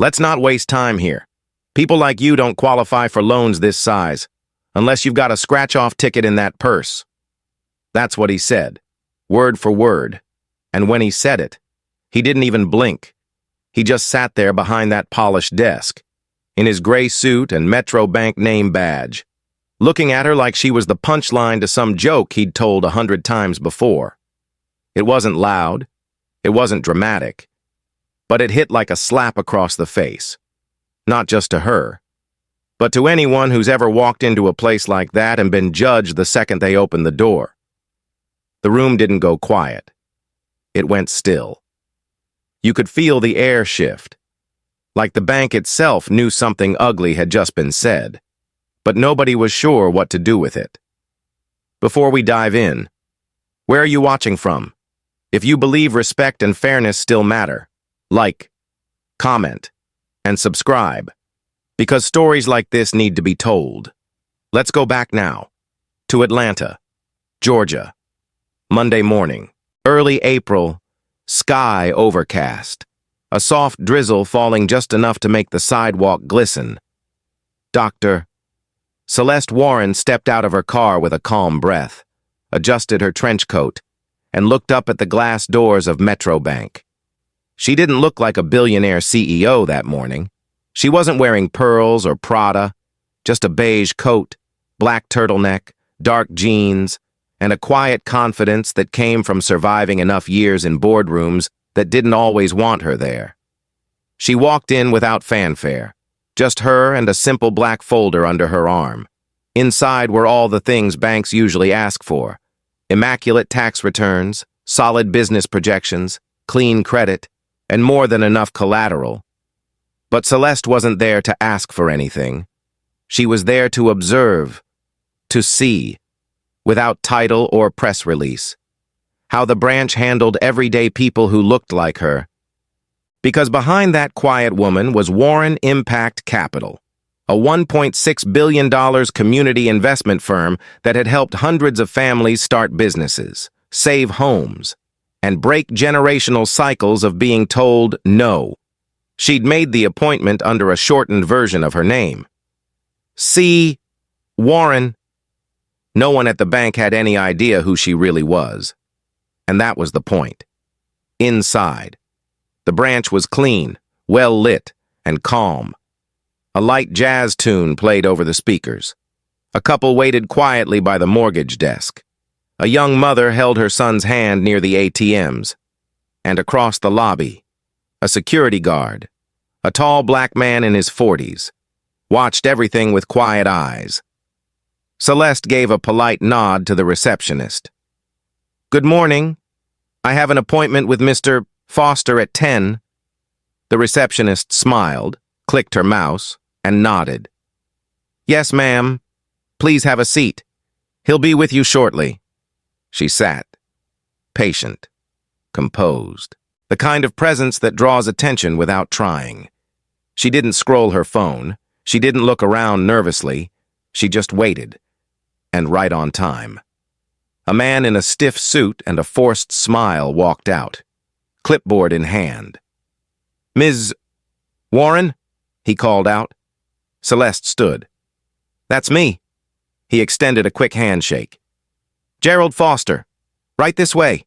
Let's not waste time here. People like you don't qualify for loans this size, unless you've got a scratch-off ticket in that purse. That's what he said, word for word. And when he said it, he didn't even blink. He just sat there behind that polished desk, in his gray suit and Metro Bank name badge, looking at her like she was the punchline to some joke he'd told 100 times before. It wasn't loud, it wasn't dramatic, but it hit like a slap across the face. Not just to her, but to anyone who's ever walked into a place like that and been judged the second they opened the door. The room didn't go quiet. It went still. You could feel the air shift, like the bank itself knew something ugly had just been said, but nobody was sure what to do with it. Before we dive in, where are you watching from? If you believe respect and fairness still matter, like, comment, and subscribe, because stories like this need to be told. Let's go back now to Atlanta, Georgia. Monday morning, early April, sky overcast, a soft drizzle falling just enough to make the sidewalk glisten. Dr. Celeste Warren stepped out of her car with a calm breath, adjusted her trench coat, and looked up at the glass doors of Metro Bank. She didn't look like a billionaire CEO that morning. She wasn't wearing pearls or Prada, just a beige coat, black turtleneck, dark jeans, and a quiet confidence that came from surviving enough years in boardrooms that didn't always want her there. She walked in without fanfare, just her and a simple black folder under her arm. Inside were all the things banks usually ask for: immaculate tax returns, solid business projections, clean credit, and more than enough collateral. But Celeste wasn't there to ask for anything. She was there to observe, to see, without title or press release, how the branch handled everyday people who looked like her. Because behind that quiet woman was Warren Impact Capital, a $1.6 billion community investment firm that had helped hundreds of families start businesses, save homes, and break generational cycles of being told no. She'd made the appointment under a shortened version of her name. C. Warren. No one at the bank had any idea who she really was. And that was the point. Inside, the branch was clean, well lit, and calm. A light jazz tune played over the speakers. A couple waited quietly by the mortgage desk. A young mother held her son's hand near the ATMs. And across the lobby, a security guard, a tall black man in his 40s, watched everything with quiet eyes. Celeste gave a polite nod to the receptionist. "Good morning. I have an appointment with Mr. Foster at 10. The receptionist smiled, clicked her mouse, and nodded. "Yes, ma'am. Please have a seat. He'll be with you shortly." She sat, patient, composed, the kind of presence that draws attention without trying. She didn't scroll her phone. She didn't look around nervously. She just waited, and right on time. A man in a stiff suit and a forced smile walked out, clipboard in hand. "Ms. Warren?" he called out. Celeste stood. "That's me." He extended a quick handshake. "Gerald Foster. Right this way."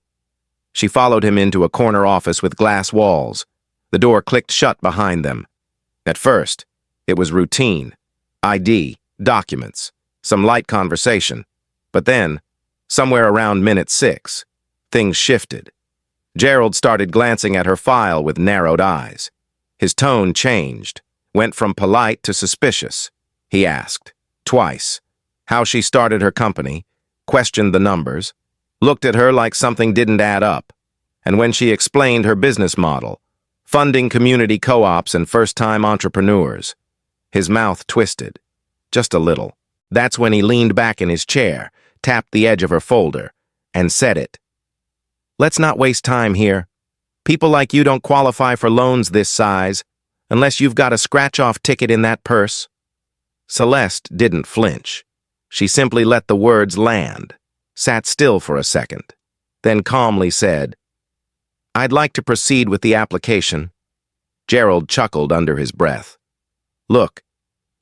She followed him into a corner office with glass walls. The door clicked shut behind them. At first, it was routine. ID, documents, some light conversation. But then, somewhere around minute 6, things shifted. Gerald started glancing at her file with narrowed eyes. His tone changed, went from polite to suspicious. He asked, twice, how she started her company, questioned the numbers, looked at her like something didn't add up, and when she explained her business model, funding community co-ops and first-time entrepreneurs, his mouth twisted, just a little. That's when he leaned back in his chair, tapped the edge of her folder, and said it. "Let's not waste time here. People like you don't qualify for loans this size, unless you've got a scratch-off ticket in that purse." Celeste didn't flinch. She simply let the words land, sat still for a second, then calmly said, "I'd like to proceed with the application." Gerald chuckled under his breath. Look,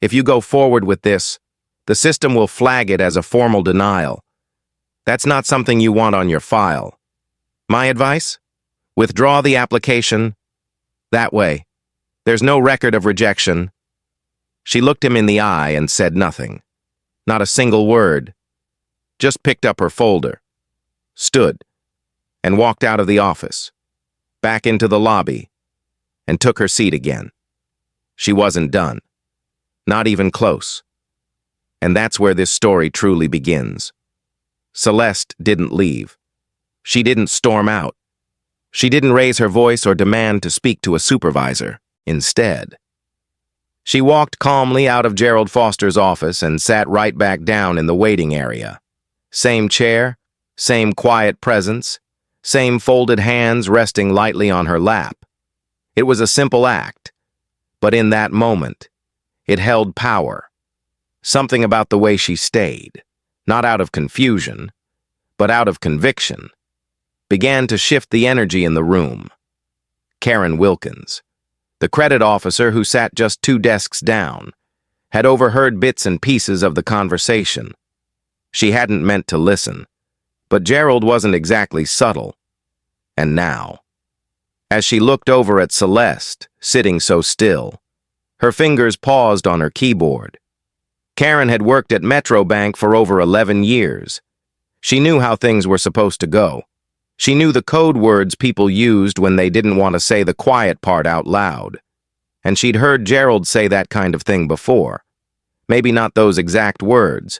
if you go forward with this, the system will flag it as a formal denial. That's not something you want on your file. My advice? Withdraw the application. That way, there's no record of rejection. She looked him in the eye and said nothing. Not a single word. Just picked up her folder, stood, and walked out of the office, back into the lobby, and took her seat again. She wasn't done. Not even close. And that's where this story truly begins. Celeste didn't leave. She didn't storm out. She didn't raise her voice or demand to speak to a supervisor. Instead, she walked calmly out of Gerald Foster's office and sat right back down in the waiting area. Same chair, same quiet presence, same folded hands resting lightly on her lap. It was a simple act, but in that moment, it held power. Something about the way she stayed, not out of confusion, but out of conviction, began to shift the energy in the room. Karen Wilkins, the credit officer who sat just 2 desks down, had overheard bits and pieces of the conversation. She hadn't meant to listen, but Gerald wasn't exactly subtle. And now, as she looked over at Celeste, sitting so still, her fingers paused on her keyboard. Karen had worked at Metro Bank for over 11 years. She knew how things were supposed to go. She knew the code words people used when they didn't want to say the quiet part out loud. And she'd heard Gerald say that kind of thing before. Maybe not those exact words,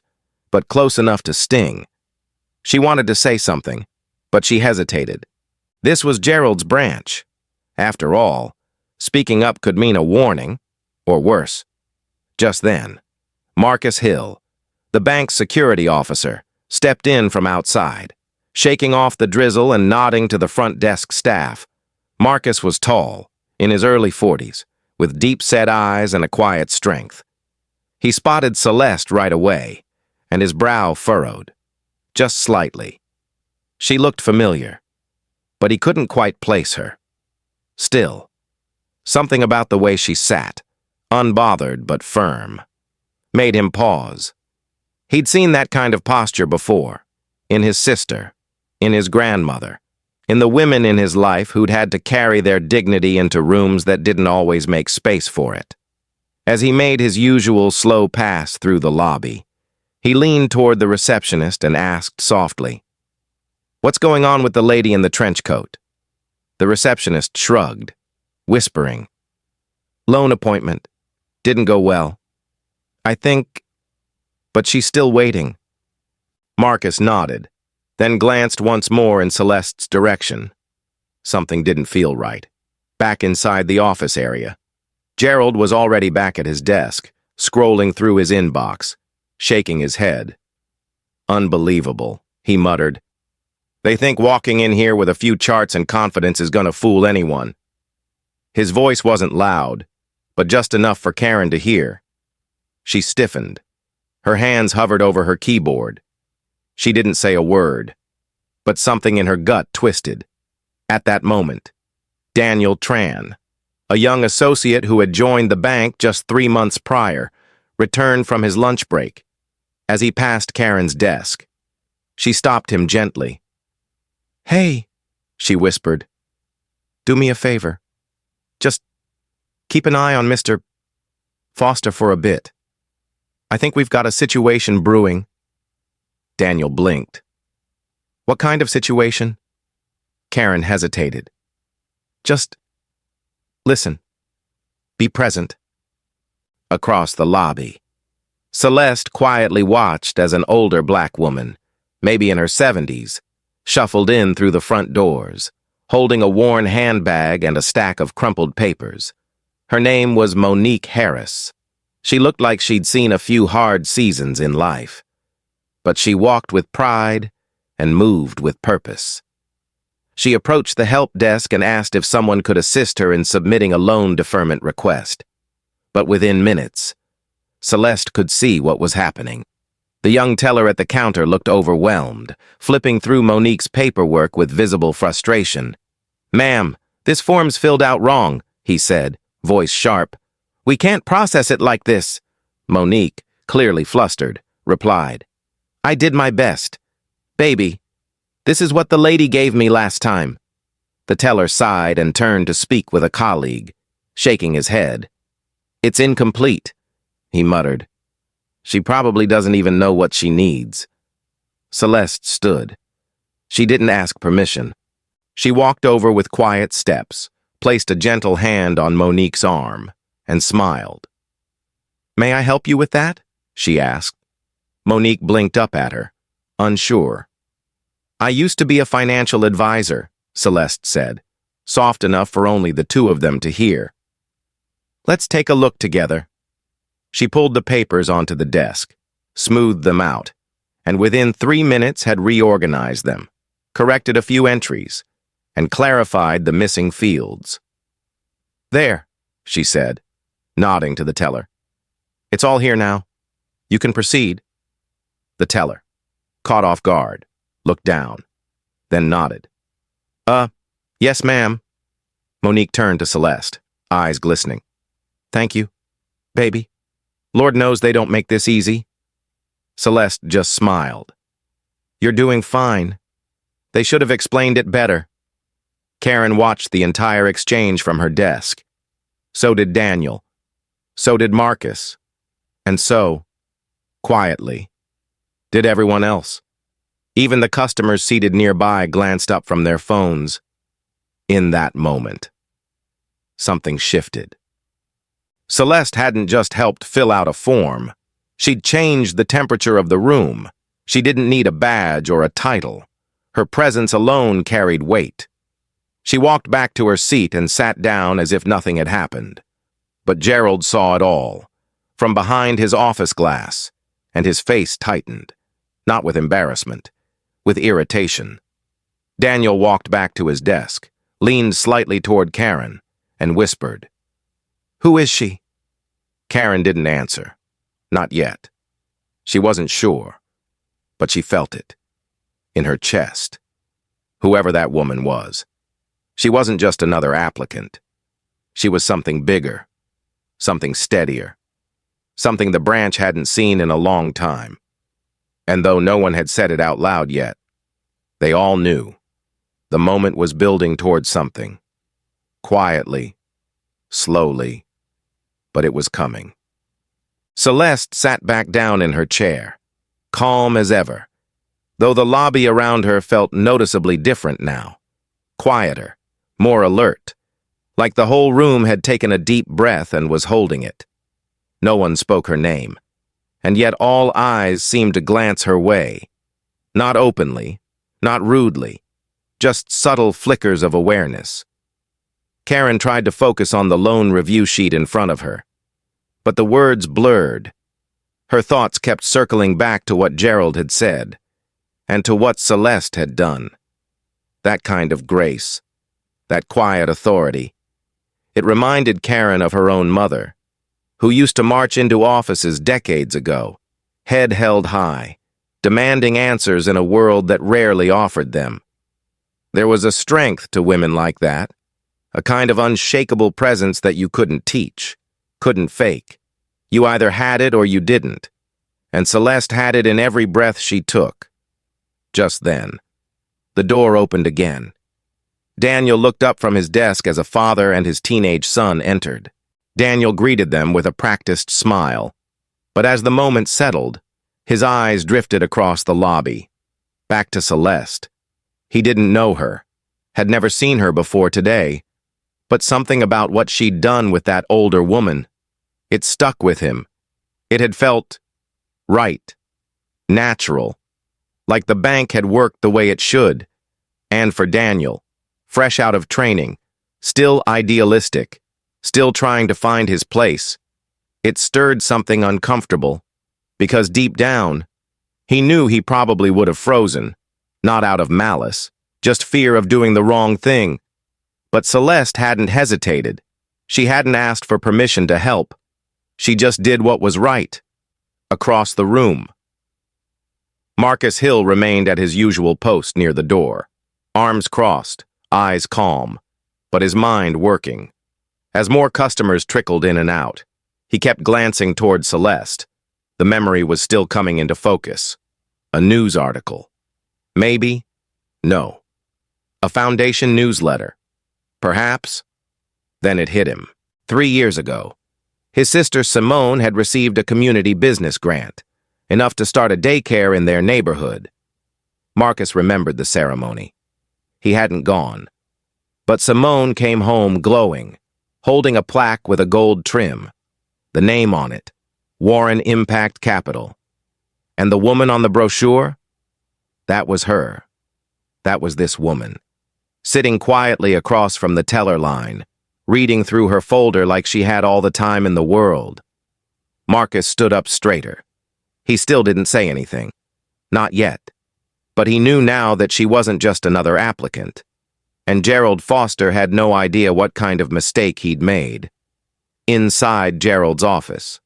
but close enough to sting. She wanted to say something, but she hesitated. This was Gerald's branch. After all, speaking up could mean a warning, or worse. Just then, Marcus Hill, the bank's security officer, stepped in from outside, shaking off the drizzle and nodding to the front desk staff. Marcus was tall, in his early 40s, with deep-set eyes and a quiet strength. He spotted Celeste right away, and his brow furrowed, just slightly. She looked familiar, but he couldn't quite place her. Still, something about the way she sat, unbothered but firm, made him pause. He'd seen that kind of posture before, in his sister, in his grandmother, in the women in his life who'd had to carry their dignity into rooms that didn't always make space for it. As he made his usual slow pass through the lobby, he leaned toward the receptionist and asked softly, "What's going on with the lady in the trench coat?" The receptionist shrugged, whispering, "Loan appointment. Didn't go well. I think, but she's still waiting." Marcus nodded, then glanced once more in Celeste's direction. Something didn't feel right. Back inside the office area, Gerald was already back at his desk, scrolling through his inbox, shaking his head. "Unbelievable," he muttered. "They think walking in here with a few charts and confidence is gonna fool anyone." His voice wasn't loud, but just enough for Karen to hear. She stiffened. Her hands hovered over her keyboard. She didn't say a word, but something in her gut twisted. At that moment, Daniel Tran, a young associate who had joined the bank just 3 months prior, returned from his lunch break. As he passed Karen's desk, she stopped him gently. "Hey," she whispered, "do me a favor. Just keep an eye on Mr. Foster for a bit. I think we've got a situation brewing." Daniel blinked. "What kind of situation?" Karen hesitated. "Just listen. Be present." Across the lobby, Celeste quietly watched as an older black woman, maybe in her 70s, shuffled in through the front doors, holding a worn handbag and a stack of crumpled papers. Her name was Monique Harris. She looked like she'd seen a few hard seasons in life, but she walked with pride and moved with purpose. She approached the help desk and asked if someone could assist her in submitting a loan deferment request. But within minutes, Celeste could see what was happening. The young teller at the counter looked overwhelmed, flipping through Monique's paperwork with visible frustration. "Ma'am, this form's filled out wrong. he said, voice sharp. "We can't process it like this." Monique, clearly flustered, replied, "I did my best. Baby, this is what the lady gave me last time." The teller sighed and turned to speak with a colleague, shaking his head. "It's incomplete," he muttered. "She probably doesn't even know what she needs." Celeste stood. She didn't ask permission. She walked over with quiet steps, placed a gentle hand on Monique's arm, and smiled. "May I help you with that?" she asked. Monique blinked up at her, unsure. "I used to be a financial advisor," Celeste said, soft enough for only the two of them to hear. "Let's take a look together." She pulled the papers onto the desk, smoothed them out, and within 3 minutes had reorganized them, corrected a few entries, and clarified the missing fields. "There," she said, nodding to the teller. "It's all here now. You can proceed." The teller, caught off guard, looked down, then nodded. Yes, ma'am." Monique turned to Celeste, eyes glistening. "Thank you, baby. Lord knows they don't make this easy." Celeste just smiled. "You're doing fine. They should have explained it better." Karen watched the entire exchange from her desk. So did Daniel. So did Marcus. And so, quietly, did everyone else. Even the customers seated nearby glanced up from their phones. In that moment, something shifted. Celeste hadn't just helped fill out a form. She'd changed the temperature of the room. She didn't need a badge or a title. Her presence alone carried weight. She walked back to her seat and sat down as if nothing had happened. But Gerald saw it all, from behind his office glass, and his face tightened, not with embarrassment, with irritation. Daniel walked back to his desk, leaned slightly toward Karen, and whispered, "Who is she?" Karen didn't answer. Not yet. She wasn't sure, but she felt it. In her chest. Whoever that woman was. She wasn't just another applicant. She was something bigger, something steadier, something the branch hadn't seen in a long time. And though no one had said it out loud yet, they all knew. The moment was building towards something. Quietly, slowly, but it was coming. Celeste sat back down in her chair, calm as ever, though the lobby around her felt noticeably different now. Quieter, more alert, like the whole room had taken a deep breath and was holding it. No one spoke her name, and yet all eyes seemed to glance her way. Not openly, not rudely, just subtle flickers of awareness. Karen tried to focus on the loan review sheet in front of her, but the words blurred. Her thoughts kept circling back to what Gerald had said, and to what Celeste had done. That kind of grace, that quiet authority. It reminded Karen of her own mother, who used to march into offices decades ago, head held high, demanding answers in a world that rarely offered them. There was a strength to women like that, a kind of unshakable presence that you couldn't teach, couldn't fake. You either had it or you didn't, and Celeste had it in every breath she took. Just then, the door opened again. Daniel looked up from his desk as a father and his teenage son entered. Daniel greeted them with a practiced smile, but as the moment settled, his eyes drifted across the lobby, back to Celeste. He didn't know her, had never seen her before today, but something about what she'd done with that older woman, it stuck with him. It had felt right, natural, like the bank had worked the way it should. And for Daniel, fresh out of training, still idealistic, still trying to find his place, it stirred something uncomfortable, because deep down, he knew he probably would have frozen, not out of malice, just fear of doing the wrong thing. But Celeste hadn't hesitated. She hadn't asked for permission to help. She just did what was right. Across the room. Marcus Hill remained at his usual post near the door, arms crossed, eyes calm, but his mind working. As more customers trickled in and out, he kept glancing toward Celeste. The memory was still coming into focus. A news article. Maybe. No. A Foundation newsletter. Perhaps. Then it hit him. 3 years ago, his sister Simone had received a community business grant, enough to start a daycare in their neighborhood. Marcus remembered the ceremony. He hadn't gone. But Simone came home glowing, holding a plaque with a gold trim, the name on it, Warren Impact Capital. And the woman on the brochure? That was her. That was this woman, sitting quietly across from the teller line, reading through her folder like she had all the time in the world. Marcus stood up straighter. He still didn't say anything. Not yet. But he knew now that she wasn't just another applicant. And Gerald Foster had no idea what kind of mistake he'd made. Inside Gerald's office,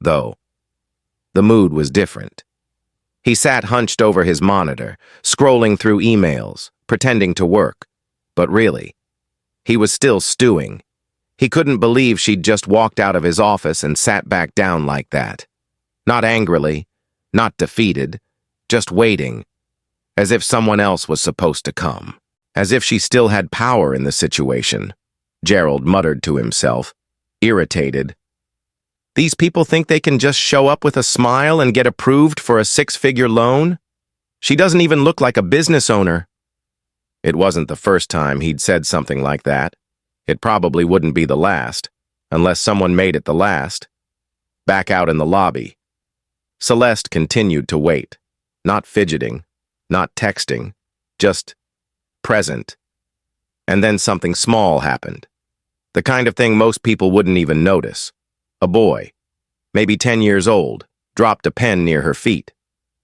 though, the mood was different. He sat hunched over his monitor, scrolling through emails, pretending to work. But really, he was still stewing. He couldn't believe she'd just walked out of his office and sat back down like that. Not angrily, not defeated, just waiting, as if someone else was supposed to come. As if she still had power in the situation. Gerald muttered to himself, irritated. These people think they can just show up with a smile and get approved for a 6-figure loan? She doesn't even look like a business owner. It wasn't the first time he'd said something like that. It probably wouldn't be the last, unless someone made it the last. Back out in the lobby, Celeste continued to wait, not fidgeting, not texting, just present. And then something small happened. The kind of thing most people wouldn't even notice. A boy, maybe 10 years old, dropped a pen near her feet.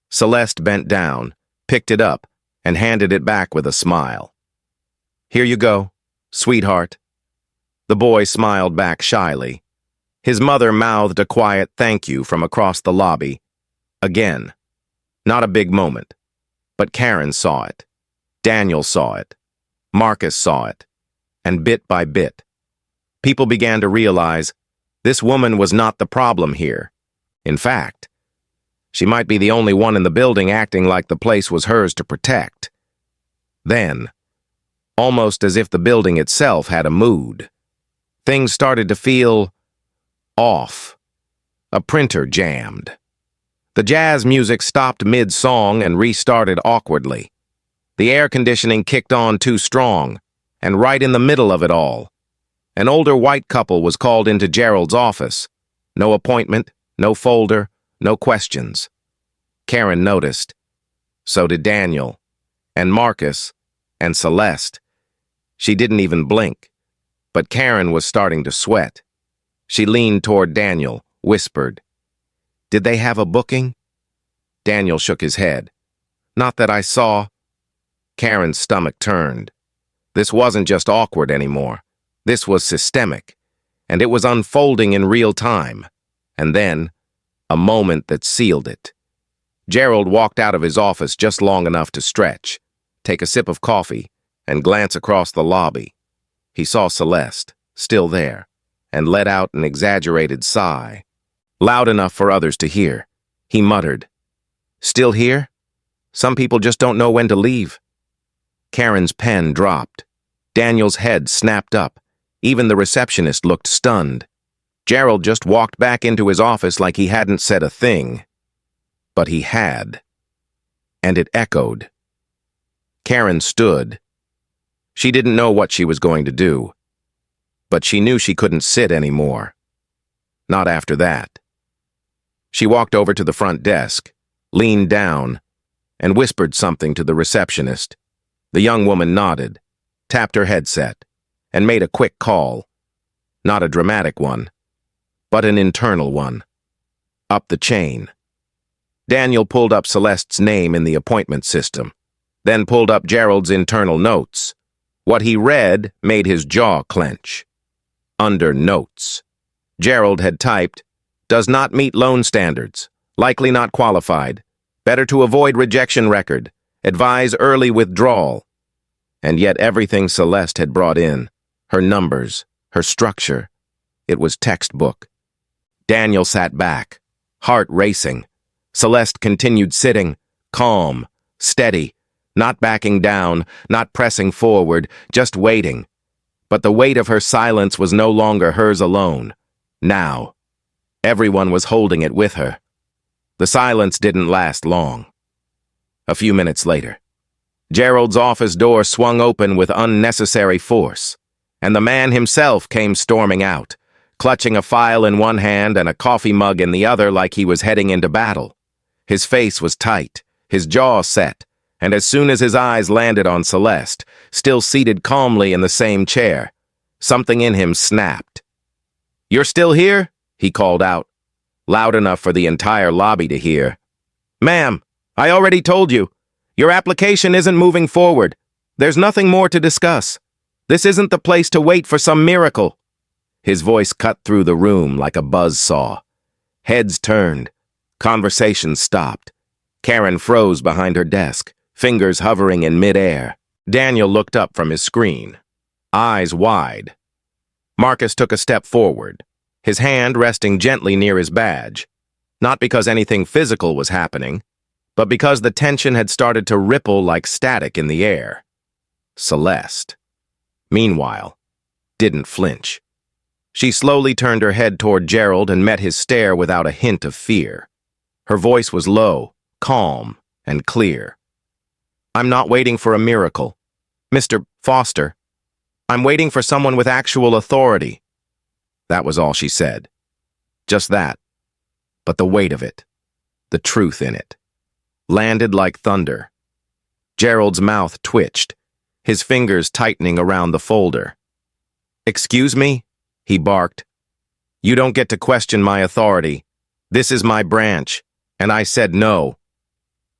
Celeste bent down, picked it up, and handed it back with a smile. Here you go, sweetheart. The boy smiled back shyly. His mother mouthed a quiet thank you from across the lobby. Again. Not a big moment. But Karen saw it. Daniel saw it. Marcus saw it. And bit by bit, people began to realize this woman was not the problem here. In fact, she might be the only one in the building acting like the place was hers to protect. Then, almost as if the building itself had a mood, things started to feel off. A printer jammed. The jazz music stopped mid-song and restarted awkwardly. The air conditioning kicked on too strong, and right in the middle of it all, an older white couple was called into Gerald's office. No appointment, no folder, no questions. Karen noticed. So did Daniel, and Marcus, and Celeste. She didn't even blink, but Karen was starting to sweat. She leaned toward Daniel, whispered, "Did they have a booking?" Daniel shook his head. "Not that I saw." Karen's stomach turned. This wasn't just awkward anymore. This was systemic, and it was unfolding in real time. And then, a moment that sealed it. Gerald walked out of his office just long enough to stretch, take a sip of coffee, and glance across the lobby. He saw Celeste, still there, and let out an exaggerated sigh, loud enough for others to hear. He muttered, "Still here? Some people just don't know when to leave." Karen's pen dropped. Daniel's head snapped up. Even the receptionist looked stunned. Gerald just walked back into his office like he hadn't said a thing. But he had. And it echoed. Karen stood. She didn't know what she was going to do. But she knew she couldn't sit anymore. Not after that. She walked over to the front desk, leaned down, and whispered something to the receptionist. The young woman nodded, tapped her headset, and made a quick call. Not a dramatic one, but an internal one. Up the chain. Daniel pulled up Celeste's name in the appointment system, then pulled up Gerald's internal notes. What he read made his jaw clench. Under notes, Gerald had typed, "Does not meet loan standards, likely not qualified, better to avoid rejection record, advise early withdrawal." And yet everything Celeste had brought in, her numbers, her structure. It was textbook. Daniel sat back, heart racing. Celeste continued sitting, calm, steady, not backing down, not pressing forward, just waiting. But the weight of her silence was no longer hers alone. Now, everyone was holding it with her. The silence didn't last long. A few minutes later, Gerald's office door swung open with unnecessary force, and the man himself came storming out, clutching a file in one hand and a coffee mug in the other like he was heading into battle. His face was tight, his jaw set, and as soon as his eyes landed on Celeste, still seated calmly in the same chair, something in him snapped. "You're still here?" he called out, loud enough for the entire lobby to hear. "Ma'am, I already told you. Your application isn't moving forward. There's nothing more to discuss. This isn't the place to wait for some miracle." His voice cut through the room like a buzzsaw. Heads turned. Conversation stopped. Karen froze behind her desk, fingers hovering in midair. Daniel looked up from his screen, eyes wide. Marcus took a step forward, his hand resting gently near his badge, not because anything physical was happening, but because the tension had started to ripple like static in the air. Celeste, meanwhile, didn't flinch. She slowly turned her head toward Gerald and met his stare without a hint of fear. Her voice was low, calm, and clear. "I'm not waiting for a miracle. Mr. Foster, I'm waiting for someone with actual authority." That was all she said. Just that. But the weight of it, the truth in it, landed like thunder. Gerald's mouth twitched, his fingers tightening around the folder. "Excuse me?" he barked. "You don't get to question my authority. This is my branch, and I said no."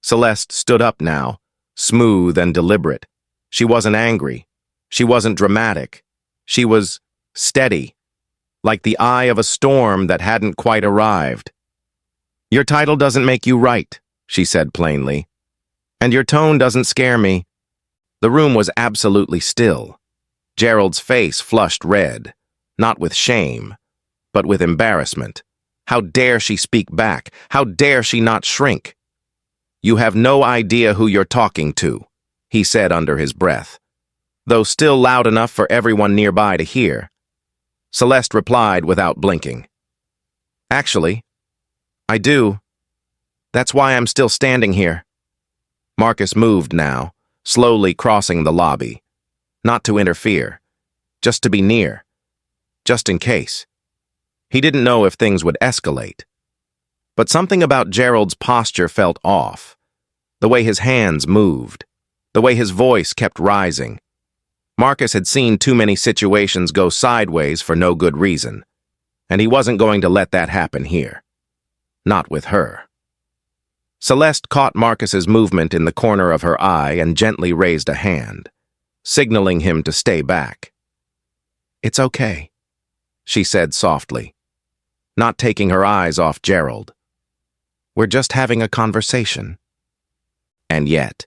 Celeste stood up now, smooth and deliberate. She wasn't angry. She wasn't dramatic. She was steady, like the eye of a storm that hadn't quite arrived. "Your title doesn't make you right," she said plainly. "And your tone doesn't scare me." The room was absolutely still. Gerald's face flushed red, not with shame, but with embarrassment. How dare she speak back? How dare she not shrink? "You have no idea who you're talking to," he said under his breath, though still loud enough for everyone nearby to hear. Celeste replied without blinking. "Actually, I do. That's why I'm still standing here." Marcus moved now, slowly crossing the lobby. Not to interfere, just to be near, just in case. He didn't know if things would escalate. But something about Gerald's posture felt off. The way his hands moved, the way his voice kept rising. Marcus had seen too many situations go sideways for no good reason, and he wasn't going to let that happen here. Not with her. Celeste caught Marcus's movement in the corner of her eye and gently raised a hand, signaling him to stay back. "It's okay," she said softly, not taking her eyes off Gerald. "We're just having a conversation." And yet,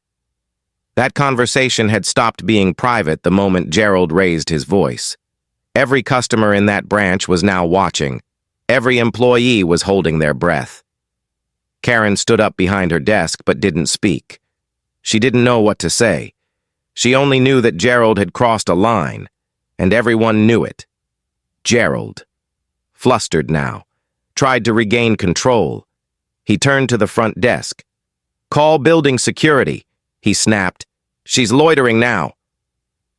that conversation had stopped being private the moment Gerald raised his voice. Every customer in that branch was now watching. Every employee was holding their breath. Karen stood up behind her desk but didn't speak. She didn't know what to say. She only knew that Gerald had crossed a line, and everyone knew it. Gerald, flustered now, tried to regain control. He turned to the front desk. "Call building security," he snapped. "She's loitering now."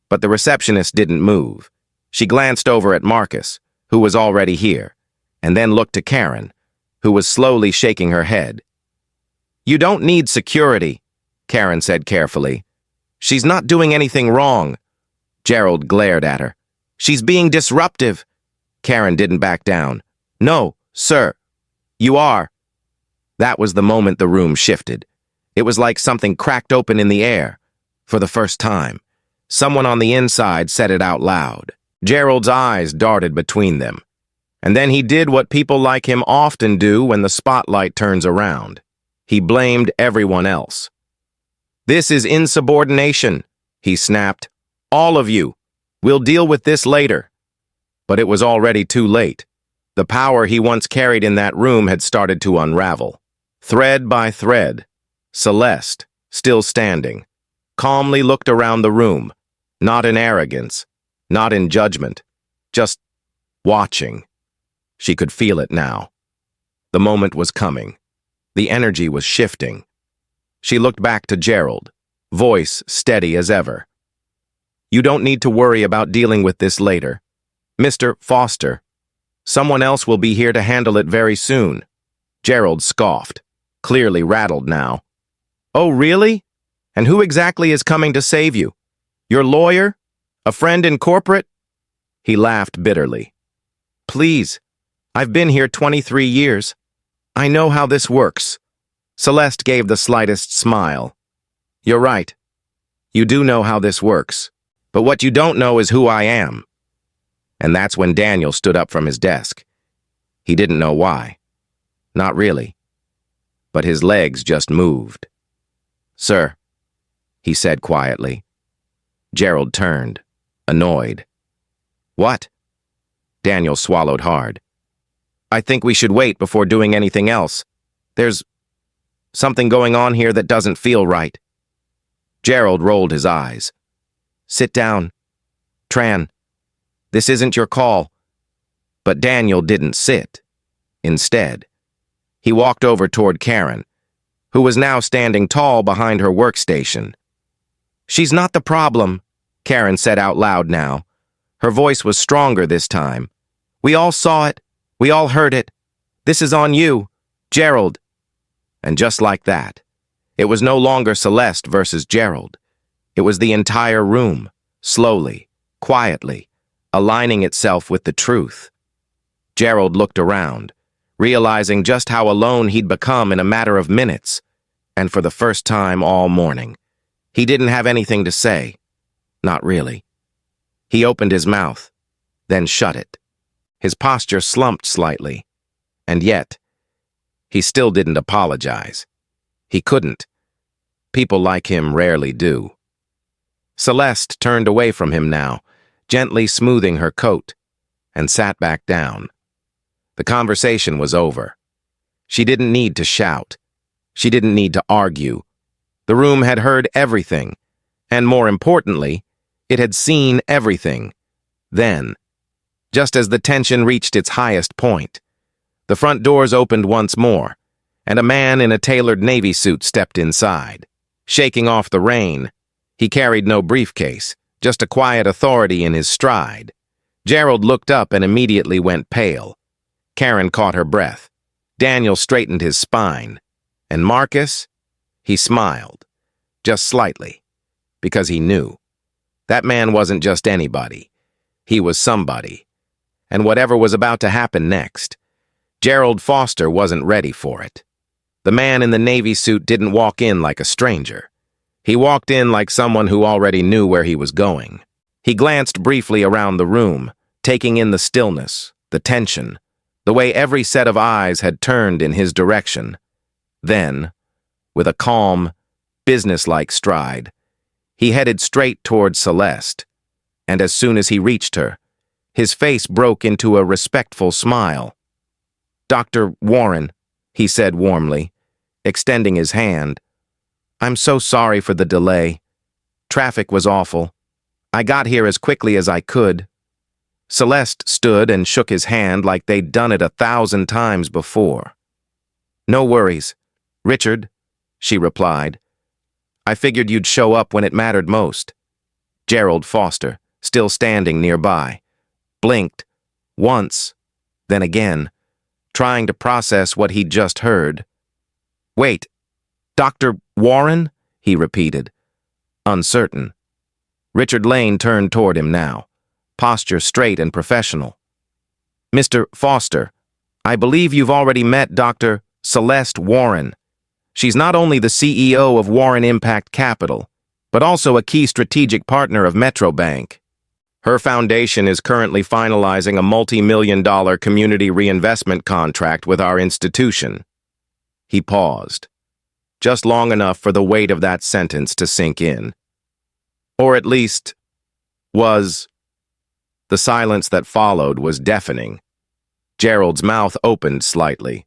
But the receptionist didn't move. She glanced over at Marcus, who was already here, and then looked to Karen, who was slowly shaking her head. "You don't need security," Karen said carefully. "She's not doing anything wrong." Gerald glared at her. "She's being disruptive." Karen didn't back down. "No, sir. You are." That was the moment the room shifted. It was like something cracked open in the air. For the first time, someone on the inside said it out loud. Gerald's eyes darted between them. And then he did what people like him often do when the spotlight turns around. He blamed everyone else. "This is insubordination," he snapped. "All of you. We'll deal with this later." But it was already too late. The power he once carried in that room had started to unravel. Thread by thread, Celeste, still standing, calmly looked around the room, not in arrogance, not in judgment, just watching. She could feel it now. The moment was coming. The energy was shifting. She looked back to Gerald, voice steady as ever. "You don't need to worry about dealing with this later. Mr. Foster, someone else will be here to handle it very soon." Gerald scoffed, clearly rattled now. "Oh, really? And who exactly is coming to save you? Your lawyer? A friend in corporate?" He laughed bitterly. "Please, I've been here 23 years. I know how this works." Celeste gave the slightest smile. "You're right. You do know how this works. But what you don't know is who I am." And that's when Daniel stood up from his desk. He didn't know why. Not really. But his legs just moved. "Sir," he said quietly. Gerald turned, annoyed. "What?" Daniel swallowed hard. "I think we should wait before doing anything else. There's something going on here that doesn't feel right." Gerald rolled his eyes. "Sit down. Tran, this isn't your call." But Daniel didn't sit. Instead, he walked over toward Karen, who was now standing tall behind her workstation. "She's not the problem," Karen said out loud now. Her voice was stronger this time. "We all saw it. We all heard it. This is on you, Gerald." And just like that, it was no longer Celeste versus Gerald. It was the entire room, slowly, quietly, aligning itself with the truth. Gerald looked around, realizing just how alone he'd become in a matter of minutes, and for the first time all morning. He didn't have anything to say. Not really. He opened his mouth, then shut it. His posture slumped slightly, and yet, he still didn't apologize. He couldn't. People like him rarely do. Celeste turned away from him now, gently smoothing her coat, and sat back down. The conversation was over. She didn't need to shout. She didn't need to argue. The room had heard everything, and more importantly, it had seen everything. Then, just as the tension reached its highest point, the front doors opened once more, and a man in a tailored Navy suit stepped inside. Shaking off the rain, he carried no briefcase, just a quiet authority in his stride. Gerald looked up and immediately went pale. Karen caught her breath. Daniel straightened his spine. And Marcus? He smiled. Just slightly. Because he knew. That man wasn't just anybody. He was somebody. And whatever was about to happen next, Gerald Foster wasn't ready for it. The man in the Navy suit didn't walk in like a stranger. He walked in like someone who already knew where he was going. He glanced briefly around the room, taking in the stillness, the tension, the way every set of eyes had turned in his direction. Then, with a calm, businesslike stride, he headed straight toward Celeste, and as soon as he reached her, his face broke into a respectful smile. "Dr. Warren," he said warmly, extending his hand. "I'm so sorry for the delay. Traffic was awful. I got here as quickly as I could." Celeste stood and shook his hand like they'd done it 1,000 times before. "No worries, Richard," she replied. "I figured you'd show up when it mattered most." Gerald Foster, still standing nearby, blinked, once, then again, trying to process what he'd just heard. "Wait, Dr. Warren?" he repeated, uncertain. Richard Lane turned toward him now, posture straight and professional. "Mr. Foster, I believe you've already met Dr. Celeste Warren. She's not only the CEO of Warren Impact Capital, but also a key strategic partner of Metro Bank. Her foundation is currently finalizing a multi-million-dollar community reinvestment contract with our institution." He paused, just long enough for the weight of that sentence to sink in. Or at least, was The silence that followed was deafening. Gerald's mouth opened slightly,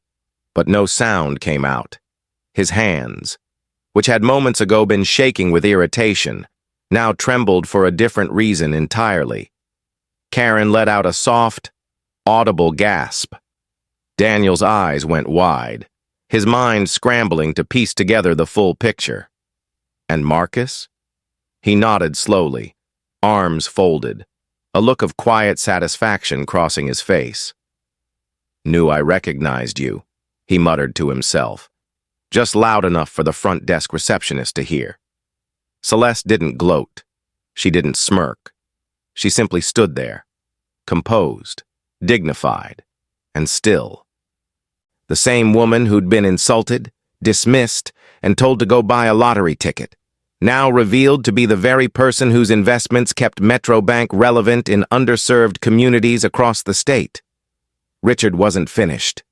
but no sound came out. His hands, which had moments ago been shaking with irritation, now trembled for a different reason entirely. Karen let out a soft, audible gasp. Daniel's eyes went wide, his mind scrambling to piece together the full picture. And Marcus? He nodded slowly, arms folded, a look of quiet satisfaction crossing his face. "Knew I recognized you," he muttered to himself, just loud enough for the front desk receptionist to hear. Celeste didn't gloat. She didn't smirk. She simply stood there, composed, dignified, and still. The same woman who'd been insulted, dismissed, and told to go buy a lottery ticket, now revealed to be the very person whose investments kept Metro Bank relevant in underserved communities across the state. Richard wasn't finished.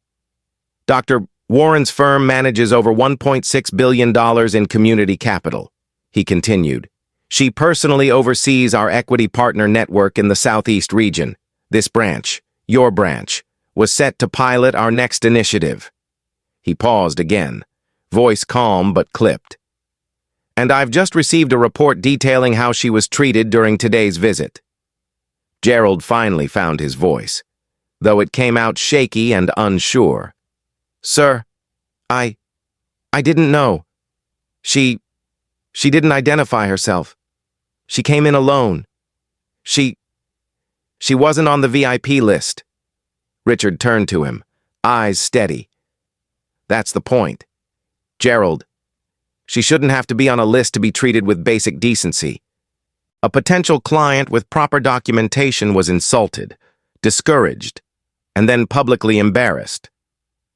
Dr. Warren's firm manages over $1.6 billion in community capital, he continued. She personally oversees our equity partner network in the Southeast region. This branch, your branch, was set to pilot our next initiative. He paused again, voice calm but clipped. And I've just received a report detailing how she was treated during today's visit. Gerald finally found his voice, though it came out shaky and unsure. Sir, I didn't know. She didn't identify herself. She came in alone. She wasn't on the VIP list. Richard turned to him, eyes steady. That's the point. Gerald, she shouldn't have to be on a list to be treated with basic decency. A potential client with proper documentation was insulted, discouraged, and then publicly embarrassed.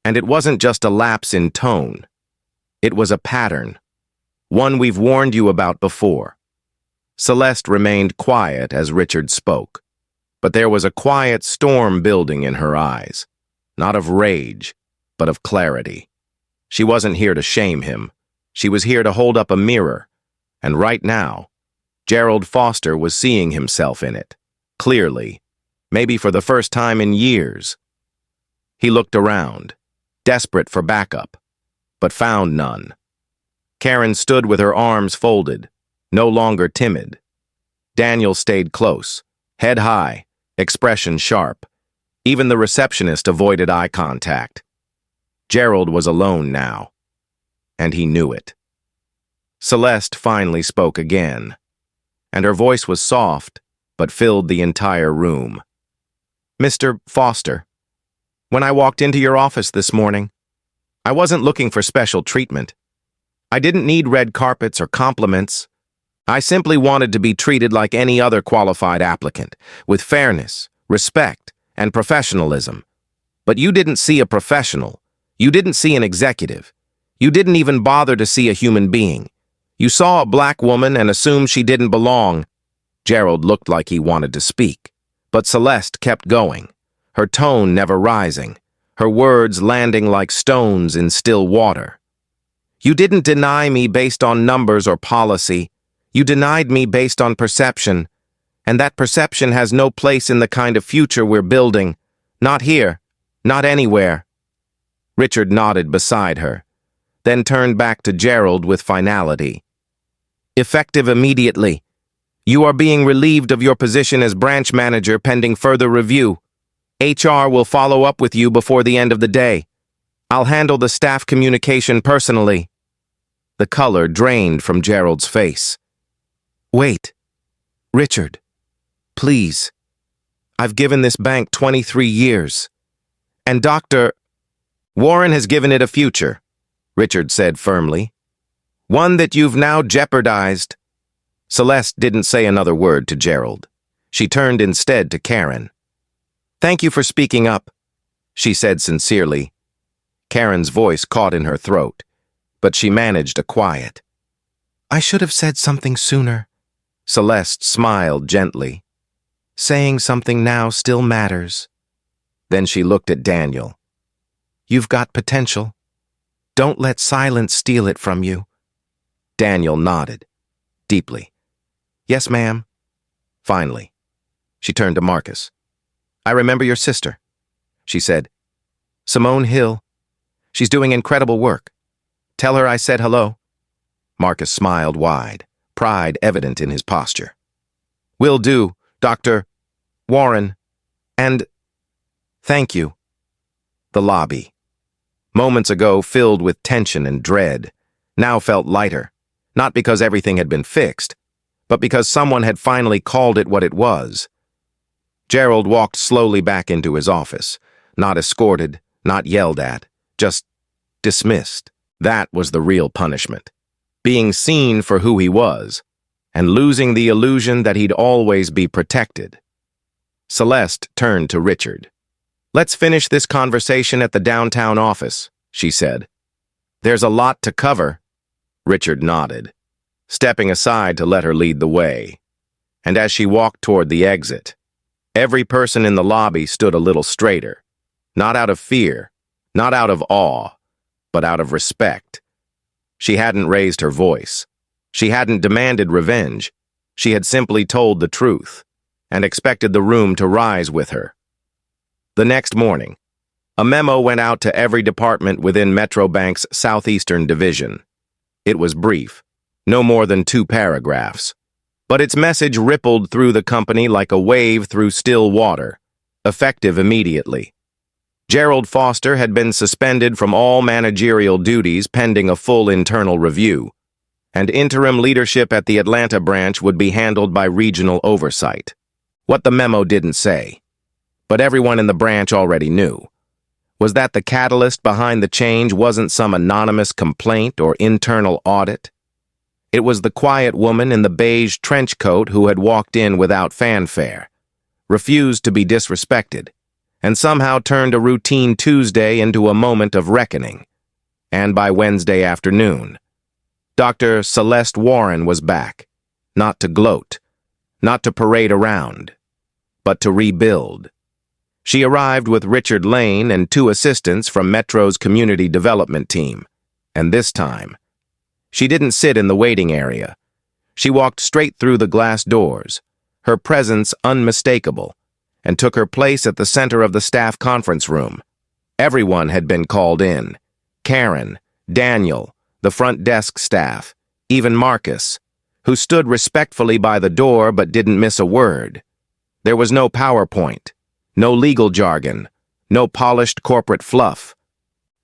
And it wasn't just a lapse in tone. It was a pattern, one we've warned you about before. Celeste remained quiet as Richard spoke, but there was a quiet storm building in her eyes, not of rage, but of clarity. She wasn't here to shame him. She was here to hold up a mirror, and right now, Gerald Foster was seeing himself in it, clearly, maybe for the first time in years. He looked around, desperate for backup, but found none. Karen stood with her arms folded, no longer timid. Daniel stayed close, head high, expression sharp. Even the receptionist avoided eye contact. Gerald was alone now, and he knew it. Celeste finally spoke again, and her voice was soft, but filled the entire room. Mr. Foster, when I walked into your office this morning, I wasn't looking for special treatment. I didn't need red carpets or compliments. I simply wanted to be treated like any other qualified applicant, with fairness, respect, and professionalism. But you didn't see a professional. You didn't see an executive. You didn't even bother to see a human being. You saw a black woman and assumed she didn't belong. Gerald looked like he wanted to speak, but Celeste kept going, her tone never rising, her words landing like stones in still water. You didn't deny me based on numbers or policy. You denied me based on perception, and that perception has no place in the kind of future we're building. Not here, not anywhere. Richard nodded beside her, then turned back to Gerald with finality. Effective immediately. You are being relieved of your position as branch manager pending further review. HR will follow up with you before the end of the day. I'll handle the staff communication personally. The color drained from Gerald's face. Wait, Richard, please. I've given this bank 23 years. And Dr. Warren has given it a future, Richard said firmly. One that you've now jeopardized. Celeste didn't say another word to Gerald. She turned instead to Karen. Thank you for speaking up, she said sincerely. Karen's voice caught in her throat, but she managed a quiet. I should have said something sooner. Celeste smiled gently. Saying something now still matters. Then she looked at Daniel. You've got potential. Don't let silence steal it from you. Daniel nodded, deeply. Yes, ma'am. Finally. She turned to Marcus. "I remember your sister," she said. "Simone Hill. She's doing incredible work. Tell her I said hello." Marcus smiled wide, pride evident in his posture. "Will do, Dr. Warren. And thank you." The lobby, moments ago filled with tension and dread, now felt lighter, not because everything had been fixed, but because someone had finally called it what it was. Gerald walked slowly back into his office, not escorted, not yelled at, just dismissed. That was the real punishment. Being seen for who he was, and losing the illusion that he'd always be protected. Celeste turned to Richard. "Let's finish this conversation at the downtown office," she said. "There's a lot to cover." Richard nodded, stepping aside to let her lead the way. And as she walked toward the exit, every person in the lobby stood a little straighter, not out of fear, not out of awe, but out of respect. She hadn't raised her voice. She hadn't demanded revenge. She had simply told the truth, and expected the room to rise with her. The next morning, a memo went out to every department within Metro Bank's Southeastern Division. It was brief, no more than 2 paragraphs, but its message rippled through the company like a wave through still water, effective immediately. Gerald Foster had been suspended from all managerial duties pending a full internal review, and interim leadership at the Atlanta branch would be handled by regional oversight. What the memo didn't say, but everyone in the branch already knew, was that the catalyst behind the change wasn't some anonymous complaint or internal audit. It was the quiet woman in the beige trench coat who had walked in without fanfare, refused to be disrespected, and somehow turned a routine Tuesday into a moment of reckoning. And by Wednesday afternoon, Dr. Celeste Warren was back, not to gloat, not to parade around, but to rebuild. She arrived with Richard Lane and 2 assistants from Metro's community development team, and this time, she didn't sit in the waiting area. She walked straight through the glass doors, her presence unmistakable, and took her place at the center of the staff conference room. Everyone had been called in. Karen, Daniel, the front desk staff, even Marcus, who stood respectfully by the door but didn't miss a word. There was no PowerPoint, no legal jargon, no polished corporate fluff.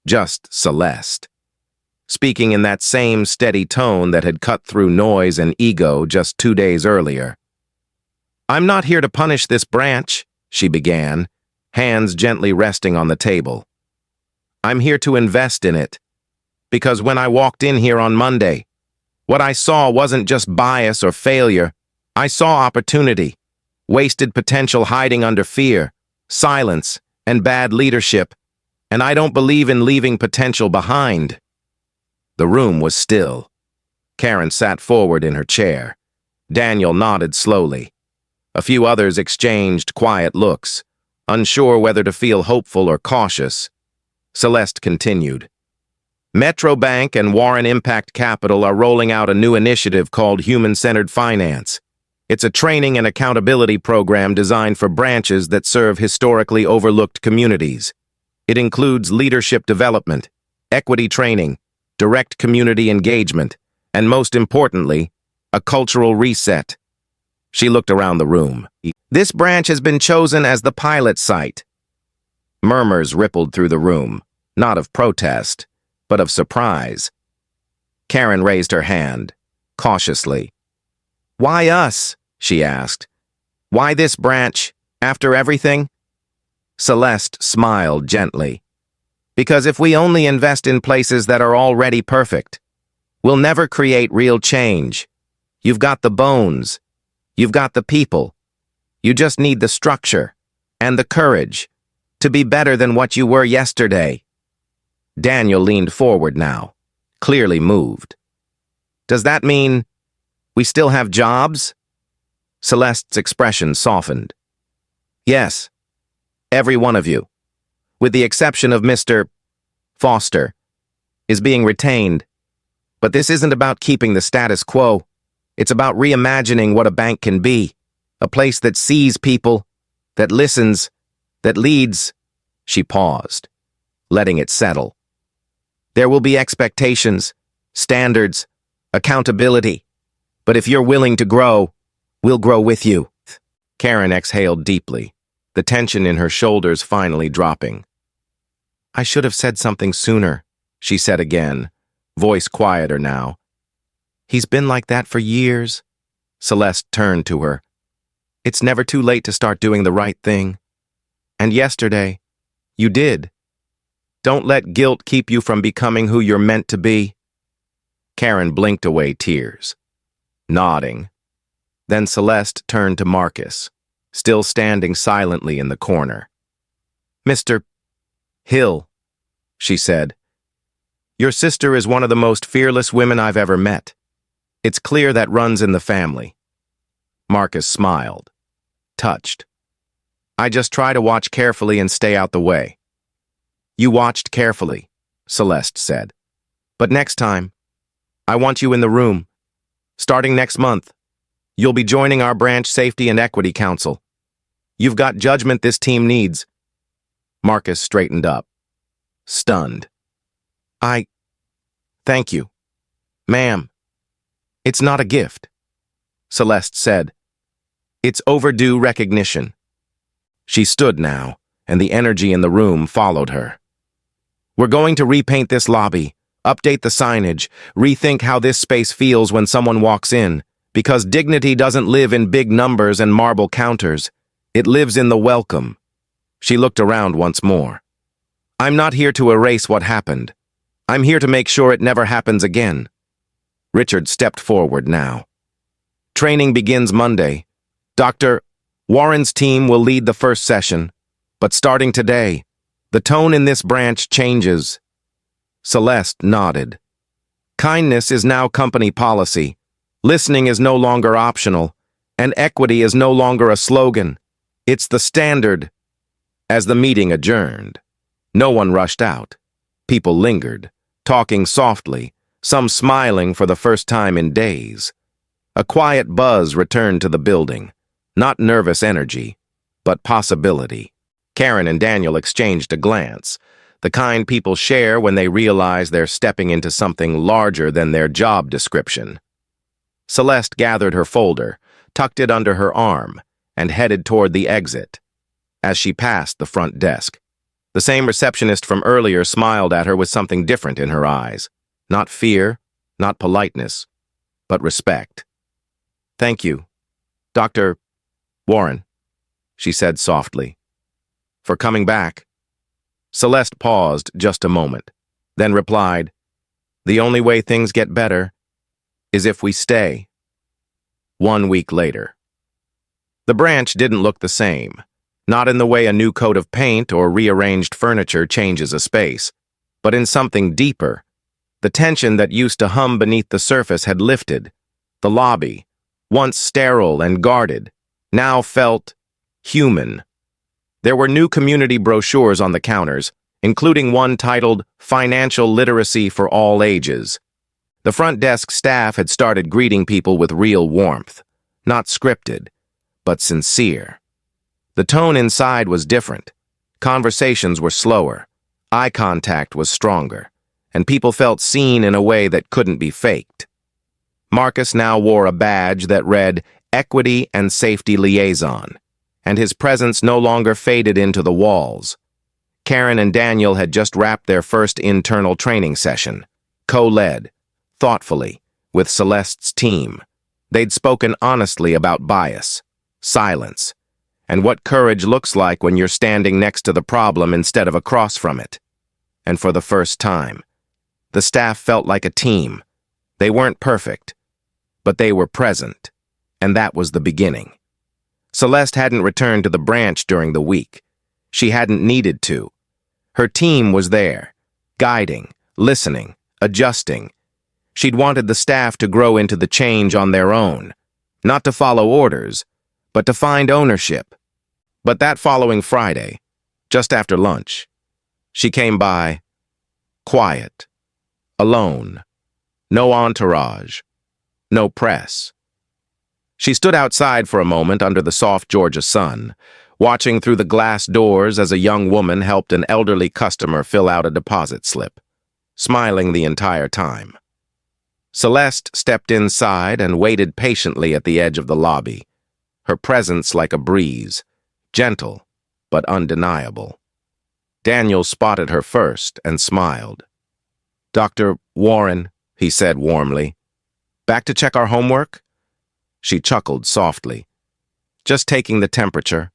Just Celeste, speaking in that same steady tone that had cut through noise and ego just 2 days earlier. "I'm not here to punish this branch," she began, hands gently resting on the table. "I'm here to invest in it. Because when I walked in here on Monday, what I saw wasn't just bias or failure. I saw opportunity, wasted potential hiding under fear, silence, and bad leadership, and I don't believe in leaving potential behind." The room was still. Karen sat forward in her chair. Daniel nodded slowly. A few others exchanged quiet looks, unsure whether to feel hopeful or cautious. Celeste continued. "Metro Bank and Warren Impact Capital are rolling out a new initiative called Human-Centered Finance. It's a training and accountability program designed for branches that serve historically overlooked communities. It includes leadership development, equity training, direct community engagement, and most importantly, a cultural reset." She looked around the room. "This branch has been chosen as the pilot site." Murmurs rippled through the room, not of protest, but of surprise. Karen raised her hand, cautiously. "Why us?" she asked. "Why this branch, after everything?" Celeste smiled gently. "Because if we only invest in places that are already perfect, we'll never create real change. You've got the bones. You've got the people. You just need the structure and the courage to be better than what you were yesterday." Daniel leaned forward now, clearly moved. "Does that mean we still have jobs?" Celeste's expression softened. "Yes, every one of you, with the exception of Mr. Foster, is being retained. But this isn't about keeping the status quo. It's about reimagining what a bank can be. A place that sees people, that listens, that leads. She paused, letting it settle. There will be expectations, standards, accountability. But if you're willing to grow, we'll grow with you. Karen exhaled deeply, the tension in her shoulders finally dropping. I should have said something sooner, she said again, voice quieter now. He's been like that for years. Celeste turned to her. It's never too late to start doing the right thing. And yesterday, you did. Don't let guilt keep you from becoming who you're meant to be. Karen blinked away tears, nodding. Then Celeste turned to Marcus, still standing silently in the corner. Mr. Hill, she said, your sister is one of the most fearless women I've ever met. It's clear that runs in the family. Marcus smiled, touched. I just try to watch carefully and stay out the way. You watched carefully, Celeste said. But next time, I want you in the room. Starting next month, you'll be joining our branch Safety and Equity Council. You've got judgment this team needs. Marcus straightened up, stunned. Thank you. Ma'am, it's not a gift, Celeste said. It's overdue recognition. She stood now, and the energy in the room followed her. We're going to repaint this lobby, update the signage, rethink how this space feels when someone walks in, because dignity doesn't live in big numbers and marble counters. It lives in the welcome. She looked around once more. I'm not here to erase what happened. I'm here to make sure it never happens again. Richard stepped forward now. Training begins Monday. Dr. Warren's team will lead the first session, but starting today, the tone in this branch changes. Celeste nodded. Kindness is now company policy. Listening is no longer optional, and equity is no longer a slogan. It's the standard. As the meeting adjourned, no one rushed out. People lingered, talking softly, some smiling for the first time in days. A quiet buzz returned to the building, not nervous energy, but possibility. Karen and Daniel exchanged a glance, the kind people share when they realize they're stepping into something larger than their job description. Celeste gathered her folder, tucked it under her arm, and headed toward the exit. As she passed the front desk, the same receptionist from earlier smiled at her with something different in her eyes. Not fear, not politeness, but respect. Thank you, Dr. Warren, she said softly, for coming back. Celeste paused just a moment, then replied, the only way things get better is if we stay. 1 week later. The branch didn't look the same, not in the way a new coat of paint or rearranged furniture changes a space, but in something deeper. The tension that used to hum beneath the surface had lifted. The lobby, once sterile and guarded, now felt human. There were new community brochures on the counters, including one titled Financial Literacy for All Ages. The front desk staff had started greeting people with real warmth, not scripted, but sincere. The tone inside was different. Conversations were slower, eye contact was stronger, and people felt seen in a way that couldn't be faked. Marcus now wore a badge that read Equity and Safety Liaison, and his presence no longer faded into the walls. Karen and Daniel had just wrapped their first internal training session, co-led, thoughtfully, with Celeste's team. They'd spoken honestly about bias, silence, and what courage looks like when you're standing next to the problem instead of across from it. And for the first time, the staff felt like a team. They weren't perfect, but they were present, and that was the beginning. Celeste hadn't returned to the branch during the week. She hadn't needed to. Her team was there, guiding, listening, adjusting. She'd wanted the staff to grow into the change on their own, not to follow orders, but to find ownership. But that following Friday, just after lunch, she came by, quiet, alone, no entourage, no press, She stood outside for a moment under the soft Georgia sun, watching through the glass doors as a young woman helped an elderly customer fill out a deposit slip, smiling the entire time. Celeste stepped inside and waited patiently at the edge of the lobby, her presence like a breeze, gentle but undeniable. Daniel spotted her first and smiled. "Dr. Warren," he said warmly. "Back to check our homework?" She chuckled softly. "Just taking the temperature."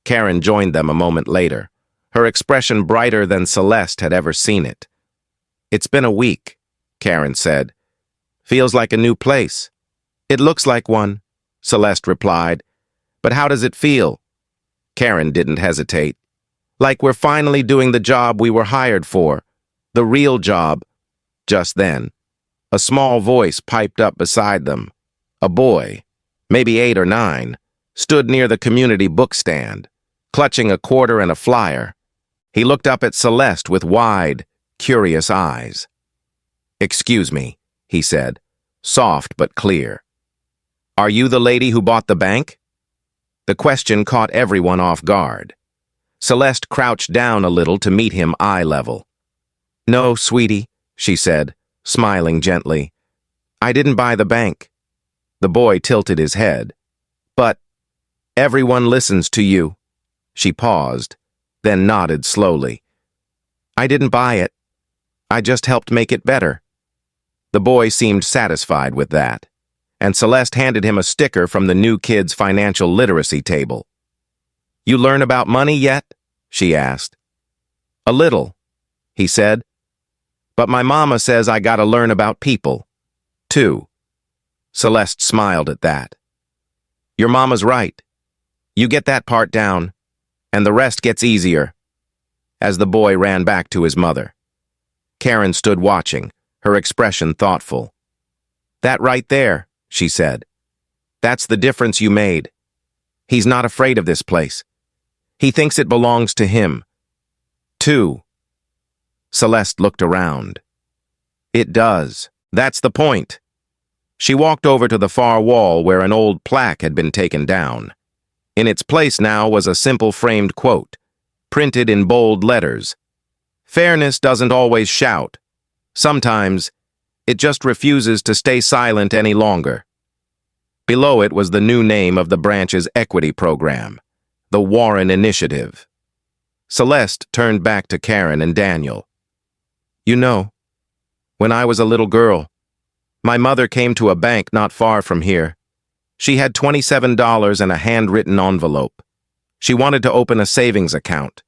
Karen joined them a moment later, her expression brighter than Celeste had ever seen it. "It's been a week," Karen said. "Feels like a new place." "It looks like one," Celeste replied. "But how does it feel?" Karen didn't hesitate. "Like we're finally doing the job we were hired for. The real job." Just then, a small voice piped up beside them. A boy, maybe 8 or 9, stood near the community book stand, clutching a quarter and a flyer. He looked up at Celeste with wide, curious eyes. "Excuse me," he said, soft but clear. "Are you the lady who bought the bank?" The question caught everyone off guard. Celeste crouched down a little to meet him eye level. "No, sweetie," she said, smiling gently. "I didn't buy the bank." The boy tilted his head. "But everyone listens to you." She paused, then nodded slowly. "I didn't buy it. I just helped make it better." The boy seemed satisfied with that, and Celeste handed him a sticker from the new kids' financial literacy table. "You learn about money yet?" she asked. "A little," he said. "But my mama says I gotta learn about people, too." Celeste smiled at that. "Your mama's right. You get that part down, and the rest gets easier." As the boy ran back to his mother, Karen stood watching, her expression thoughtful. "That right there," she said. "That's the difference you made. He's not afraid of this place. He thinks it belongs to him, too." Celeste looked around. "It does. That's the point." She walked over to the far wall where an old plaque had been taken down. In its place now was a simple framed quote, printed in bold letters. "Fairness doesn't always shout. Sometimes it just refuses to stay silent any longer." Below it was the new name of the branch's equity program, the Warren Initiative. Celeste turned back to Karen and Daniel. "You know, when I was a little girl, my mother came to a bank not far from here. She had $27 and a handwritten envelope. She wanted to open a savings account.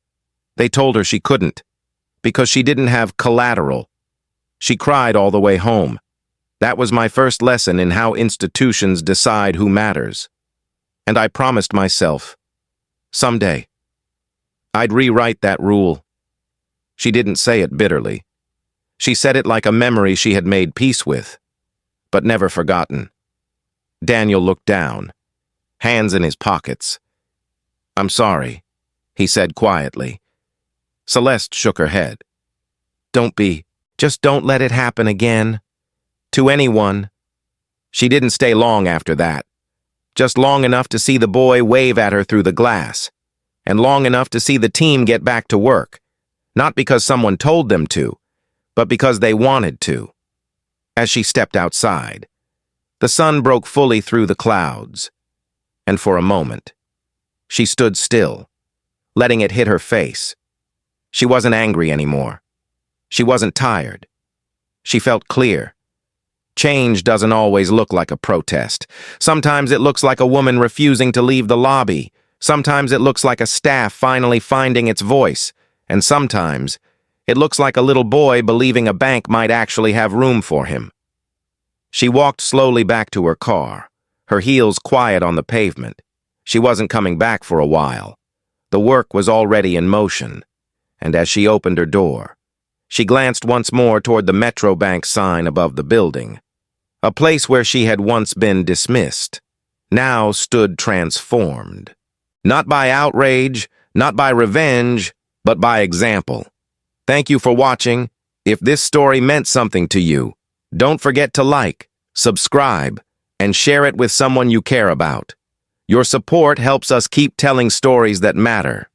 They told her she couldn't, because she didn't have collateral. She cried all the way home. That was my first lesson in how institutions decide who matters. And I promised myself, someday, I'd rewrite that rule." She didn't say it bitterly. She said it like a memory she had made peace with, but never forgotten. Daniel looked down, hands in his pockets. "I'm sorry," he said quietly. Celeste shook her head. "Don't be. Just don't let it happen again. To anyone." She didn't stay long after that. Just long enough to see the boy wave at her through the glass, and long enough to see the team get back to work, not because someone told them to, but because they wanted to. As she stepped outside, the sun broke fully through the clouds, and for a moment, she stood still, letting it hit her face. She wasn't angry anymore. She wasn't tired. She felt clear. Change doesn't always look like a protest. Sometimes it looks like a woman refusing to leave the lobby. Sometimes it looks like a staff finally finding its voice. And sometimes it looks like a little boy believing a bank might actually have room for him. She walked slowly back to her car, her heels quiet on the pavement. She wasn't coming back for a while. The work was already in motion. And as she opened her door, she glanced once more toward the Metro Bank sign above the building. A place where she had once been dismissed, now stood transformed. Not by outrage, not by revenge, but by example. Thank you for watching. If this story meant something to you, don't forget to like, subscribe, and share it with someone you care about. Your support helps us keep telling stories that matter.